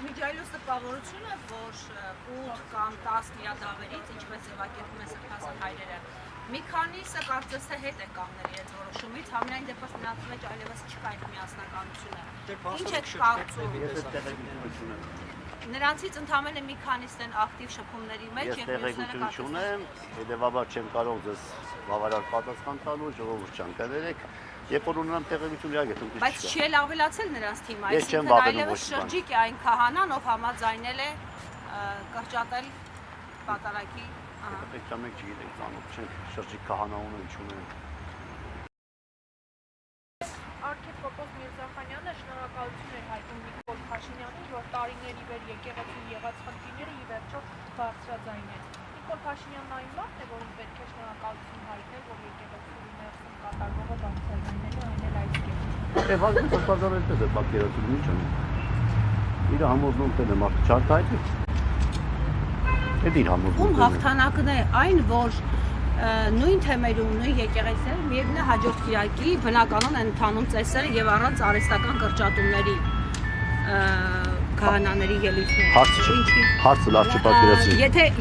Միջայլոց տպավորությունը, որ 8 կամ 10 իրադավերից, ինչպես ձևակերպում է սրբազան հայրերը, մի քանիսը կարծես թե հետ են կանգնել իրենց որոշումից, համենայն դեպս նրանց մեջ այլևս չկա այդ միասնականությունը։ Ինչ եք կարծում։ Նրանցից ընդամենը մի քանիսն են ակտիվ շփումների մեջ եւ տեղեկություն չունեմ, հետեւաբար չեմ կարող ձեզ բավարար պատասխան տալու, ժողովուրդ չանկաներեք, երբ որ ունենամ տեղեկություն իհարկե։ Բայց չի էլ ավելացել նրանց թիմը, այսինքն այլևս շրջիկ է այն քահանան, ով համաձայնել է կրճատել պատարագի։ Պետք է մենք չգիտենք, ծանոթ չենք, շրջիկ քահանա ունեն, չունեն։ Արքեպիսկոպոս Միրզախանյանը շնորհակալություն էր հայտնում Նիկոլ Փաշինյանին, որ տարիների վեր եկեղեցու եղած խնդիրները ի վերջո բարձրաձայնեց։ Նիկոլ Փաշինյանն այն մարդն է, որին պետք է շնորհակալություն հայտնել, որ եկեղեցու ներսում կատարվողը բարձրաձայնել է, այն էլ այս կերպ։ Եվ հազիվ սրբազանել է պատկերացնում ինչ ունի։ Իր համոզնում տեն է մարդը չարտահայտի։ Այդ իր համոզնում։ Ում հաղթանակն է այն, որ նույն թեմերում, նույն եկեղեցիներում միևնույն է հաջորդ կիրակի բնականon են ընթանում ծեսերը եւ առանց արհեստական կրճատումների քահանաների ելույթներ։ Հարցը լավ չպատկերացրի։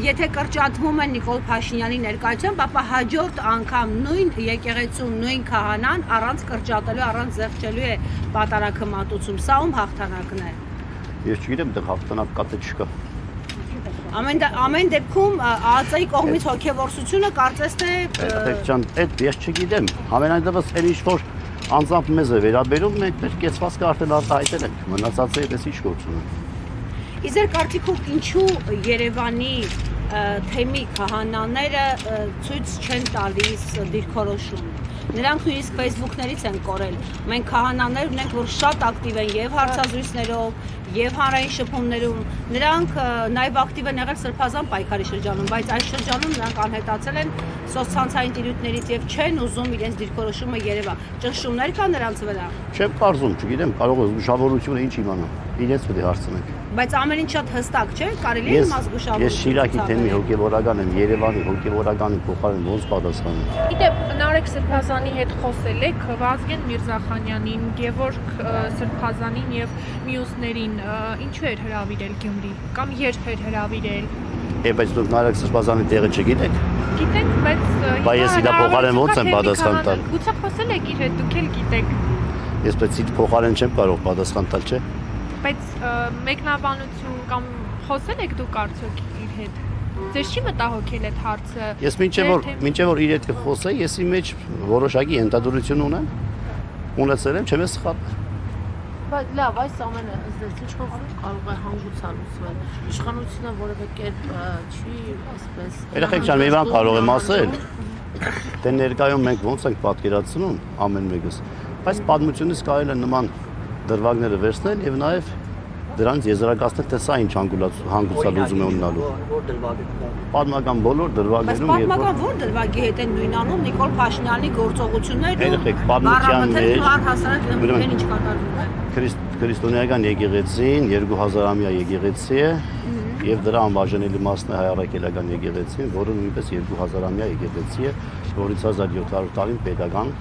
Եթե կրճատվում են Նիկոլ Փաշինյանի ներկայությամբ, ապա հաջորդ անգամ նույն եկեղեցու նույն քահանան առանց կրճատելու, առանց զեղչելու է պատարագը մատուցում։ Սա ում հաղթանակն է։ Ես չգիտեմ, դա հաղթանակ կա թե չկա։ Ամեն դեպքում ԱԱԾ-ի կողմից հոգևորությունը կարծես թե Ջան, այդ ես չգիտեմ։ Ամենայն դեպս էլ ինչ որ անձամբ մեզ է վերաբերում, մենք մեր կեցվածքը արդեն արտահայտել ենք։ Մնացածը այդպես ինչ գործ ունի։ Իսկ ձեր կարծիքով ինչու Երևանի թեմի քահանաները ցույց չեն տալիս դիրքորոշում։ Նրանք նույնիսկ Facebook-ներից են կորել։ Մենք քահանաներ ունենք, որ շատ ակտիվ են եւ հարցազրույցներով, եւ հանրային շփումներում։ Նրանք նաեւ ակտիվ են եղել սրբազան պայքարի շրջանում, բայց այս շրջանում նրանք անհետացել են սոցցանցային տիրույթներից եւ չեն ուզում իրենց դիրքորոշումը Երևա։ Ճնշումներ կա նրանց վրա։ Չեմ կարծում, չգիտեմ, կարող է զգուշավորությունը ինչ իմանա։ Իրենց պետք է հարցնենք։ Բայց ամեն ինչ շատ հստակ չէ, կարելի է մասգուշավորություն։ Ես Շիրակի թեմի հոգևորական եմ, Երևանի հոգևորականի փոխարեն ոնց պատասխանեմ։ Գիտեք, Նարեկ Սրբազանի հետ խոսել եք Վազգեն Միրզախանյանին, Գևորգ Սրբազանին եւ մյուսներին, ինչու էր հրավիրել Գյումրի կամ երբ էր հրավիրել։ Բայց դուք Նարեկ Սրբազանի տեղը չգիտեք։ Գիտենք, բայց ես իրա փոխարեն ոնց եմ պատասխան տալ։ Գուցե խոսել եք իր հետ, դուք էլ գիտեք։ Ես բայց իր փոխարեն չեմ կարող պատասխան տալ, չէ՞։ Բայց մեկնաբանություն կամ խոսել եք դուք արդյոք իր հետ։ Ձեզ չի մտահոգել այդ հարցը։ Ես մինչև որ իր հետ կխոսեի, ես իմ մեջ որոշակի ենթադրություն ունեմ։ Ունեցել եմ, չեմ ես սխալվել։ Բայց լավ, այս ամենը ըստ ինչ կարող է հանգուցալուծվել։ Իշխանությունը որևէ կերպ չի այսպես։ Երեխեք ջան, մի բան կարող եմ ասել։ Դե ներկայում մենք ոնց ենք պատկերացնում ամեն մեկս։ Բայց պատմությունից կարելի է նման դրվագները վերցնել եւ նաեւ դրանց եզրակացնել, թե սա ինչ հանգուցալուծում է ունենալու։ Պատմական բոլոր դրվագներում երբ պատմական որ դրվագի հետ են նույնանում Նիկոլ Փաշինյանի գործողությունները, պատմության մեջ ինչ կատարվում է։ Քրիստոնեական եկեղեցին 2000-ամյա եկեղեցի է եւ դրա անբաժանելի մասն է հայ առաքելական եկեղեցին, որը նույնպես 2000-ամյա եկեղեցի է, որից 1700 տարին պետական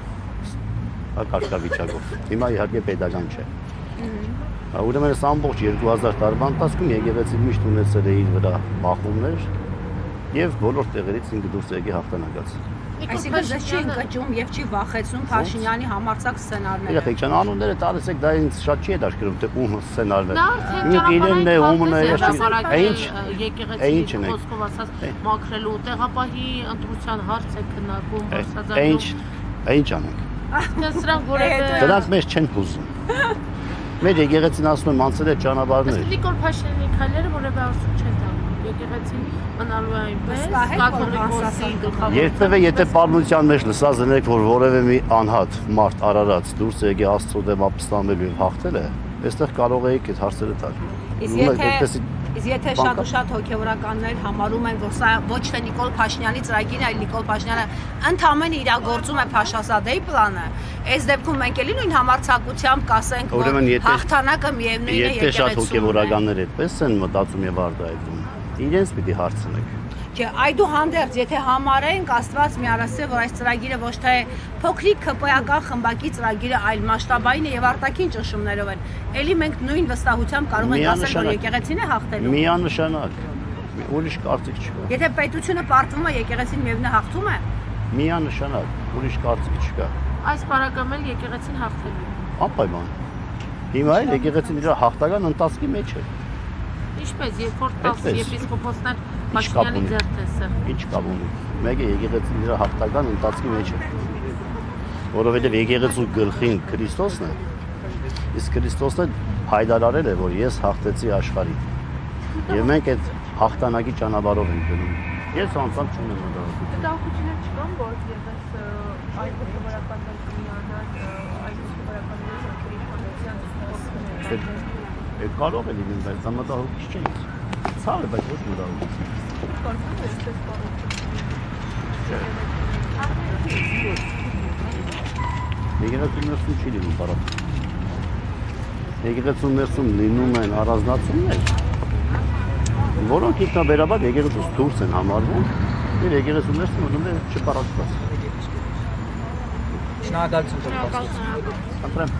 կարգավիճակով։ Հիմա իհարկե պետական չէ։ Ուրեմն այս ամբողջ 2000 տարվա ընթացքում եկեղեցին միշտ ունեցել է իր վրա բախումներ եւ բոլոր տեղերից ինքը դուրս եկի հաղթանակած։ Այսինքն ձեզ չի ընկճում եւ չի վախեցնում Փաշինյանի համարձակ սցենարները։ Երեխեք ջան, անունները տալիս եք, դա ինձ շատ չի հետաքրքրում, թե ում սցենարն է։ Իրենն է, ումն է, եկեղեցի խոսքով ասած մաքրելու տեղապահի ընտրության հարց է քննարկում, ասածը։ Ինչ անենք։ Սրանք որևէ դրանք մեզ չեն հուզում։ Մեր եկեղեցին ասում եմ անցել է ճանապարհներ։ Նիկոլ Փաշինյանի քայլերը որևէ արդյունք չեն տանում։ Եկեղեցին մնալու է այնպես, կաթողիկոսի գլխավոր։ Երբևէ եթե պատմության մեջ լսած լինեք, որ որևէ մի անհատ մարդ Արարած դուրս եկի Աստծո դեմ ապստամբելու եւ հաղթել է, այստեղ կարող եք այդ հարցերը տալ։ Իսկ եթե շատ ու շատ հոգևորականներ համարում են, որ սա ոչ թե Նիկոլ Փաշինյանի ծրագիրն է, այլ Նիկոլ Փաշինյանը ընդամենը իրագործում է Փաշազադեի պլանը, այս դեպքում մենք էլի նույն համարձակությամբ կասենք, որ հաղթանակը միևնույն է եկեղեցու։ Եթե շատ հոգևորականներ այդպես են մտածում եւ արտահայտում, իրենց պիտի հարցնեք։ Չէ, այդուհանդերձ, եթե համարենք, Աստված մի արասե, որ այս ծրագիրը ոչ թե փոքրիկ ԿՊԱ-կան խմբակի ծրագիրը, այլ մասշտաբային է եւ արտաքին ճնշումներով են, ելի մենք նույն վստահությամբ կարող ենք ասել, որ եկեղեցին է հաղթելու։ Միանշանակ, ուրիշ կարծիք չկա։ Եթե պետությունը պարտվում է, եկեղեցին միևնույն հաղթում է։ Միանշանակ, ուրիշ կարծիք չկա։ Այս բարակամ էլ եկեղեցին հաղթելու է։ Անպայման։ Հիմա էլ եկեղեցին իր հաղթական ընթացքի մեջ է։ Ինչպես, երբ որ 10 Այդպես։ եպիսկոպոսներ Ինչ կապ Փաշինյանի ունի։ ձեռք տեսել։ Ինչ կապ ունի։ Մեկը եկեղեցին իր հաղթական ընթացքի մեջ է։ Որովհետև եկեղեցու գլխին Քրիստոսն է։ Իսկ Քրիստոսն հայտարարել է, որ ես հաղթեցի աշխարհին։ Եվ մենք այդ հաղթանակի ճանապարհով ենք գնում։ Ես անցած չունեմ դա։ Դիտարկություններ չկան, որ եւս այդ հոգեվորականներ կմիանան, այդ հոգեվորականների զորքերի իշխանության Այդ կարող է լինել, բայց դա մտահոգիչ չէ։ Ցավ է, բայց ոչ մտահոգիչ։ կորցնում է այսպես Եկեղեցու ներսում չի լինում բարակ։ Եկեղեցու ներսում լինում են առանձնացումներ, որոնք ինքնաբերաբար եկեղեցուց դուրս են համարվում, եւ եկեղեցու ներսում ունում է չպարակված։ Շնորհակալություն։ Խնդրեմ։